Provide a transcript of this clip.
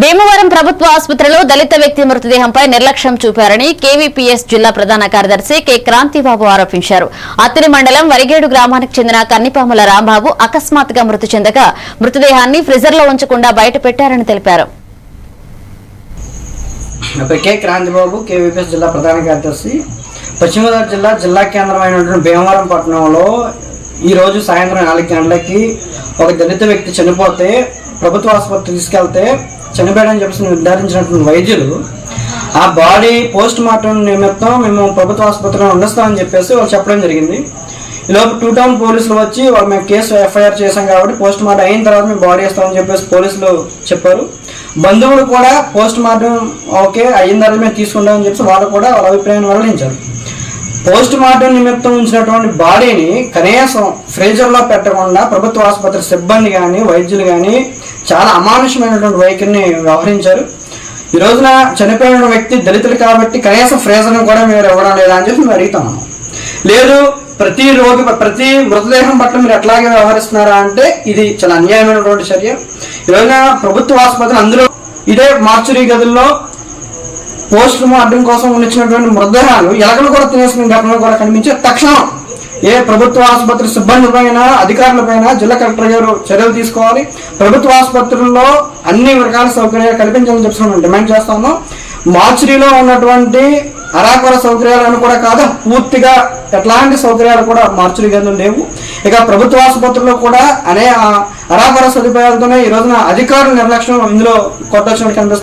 భీమవరం ప్రభుత్వ ఆసుపత్రిలో దళిత వ్యక్తి మృతదేహంపై నిర్లక్ష్యం చూపారని కేవీపీఎస్ జిల్లా ప్రధాన కార్యదర్శి కె క్రాంతిబాబు ఆరోపించారు. అత్తిలి మండలం వరిగేడు గ్రామానికి చెందిన కన్నిపాముల రాంబాబు అకస్మాత్తుగా మృతి చెందగా మృతదేహాన్ని ఫ్రిజర్లో ఉంచకుండా బయట పెట్టారని తెలిపారు. క్రాంతిబాబు కేవీపీఎస్ జిల్లా ప్రధాన కార్యదర్శి. పశ్చిమ గోదావరి జిల్లా కేంద్రమైనటువంటి భీమవరం పట్టణంలో ఈ రోజు సాయంత్రం 4 గంటలకి ఒక దళిత వ్యక్తి చనిపోతే ప్రభుత్వ ఆసుపత్రికి తీసుకెళ్తే చనిపోయాడని చెప్పి నిర్ధారించినటువంటి వైద్యులు ఆ బాడీ పోస్ట్ మార్టం నిమిత్తం మేము ప్రభుత్వ ఆసుపత్రిలో ఉండస్తామని చెప్పేసి వాళ్ళు చెప్పడం జరిగింది. ఈలోపు 2 టౌన్ పోలీసులు వచ్చి మేము కేసు ఎఫ్ఐఆర్ చేశాం కాబట్టి పోస్ట్ మార్టం అయిన తర్వాత మేము బాడీ ఇస్తామని చెప్పేసి పోలీసులు చెప్పారు. బంధువులు కూడా పోస్ట్ మార్టం ఓకే అయిన తర్వాత మేము తీసుకుంటామని చెప్పి వాళ్ళు కూడా వాళ్ళ అభిప్రాయాన్ని వెల్లడించారు. పోస్ట్ మార్టం నిమిత్తం ఉంచినటువంటి బాడీని కనీసం ఫ్రీజర్లో పెట్టకుండా ప్రభుత్వ ఆసుపత్రి సిబ్బంది కానీ వైద్యులు కానీ చాలా అమానుషమైనటువంటి వైఖరిని వ్యవహరించారు. ఈ రోజున చనిపోయిన వ్యక్తి దళితులు కాబట్టి కనీసం ఫ్రీజర్ను కూడా మీరు ఇవ్వడం లేదా అని చెప్పి మేము అడుగుతాము. లేదు ప్రతి మృతదేహం పట్ల మీరు ఎట్లాగే వ్యవహరిస్తున్నారా అంటే ఇది చాలా అన్యాయమైనటువంటి చర్య. ఈ రోజున ప్రభుత్వ ఆసుపత్రి అందులో ఇదే మార్చురీ గదుల్లో పోస్ట్ మార్టం కోసం ఉంచినటువంటి మృతదేహాలు ఎలకలు కూడా తినేసిన ఘటనలు కూడా కనిపించే తక్షణం ఏ ప్రభుత్వ ఆసుపత్రి సిబ్బంది పైన అధికారులపైన జిల్లా కలెక్టర్ గారు చర్యలు తీసుకోవాలి. ప్రభుత్వ ఆసుపత్రుల్లో అన్ని రకాల సౌకర్యాలు కల్పించాలని చెప్పి మేము డిమాండ్ చేస్తాము. మార్చురీలో ఉన్నటువంటి అరాకొర సౌకర్యాలను కూడా కాదు పూర్తిగా ఎట్లాంటి సౌకర్యాలు కూడా మార్చురీ గదులు లేవు. ఇక ప్రభుత్వ ఆసుపత్రుల్లో కూడా అరాకొర సదుపాయాలతోనే ఈ రోజున అధికారుల నిర్లక్ష్యం ఇందులో కొట్టొచ్చినట్టు కనిపిస్తుంది.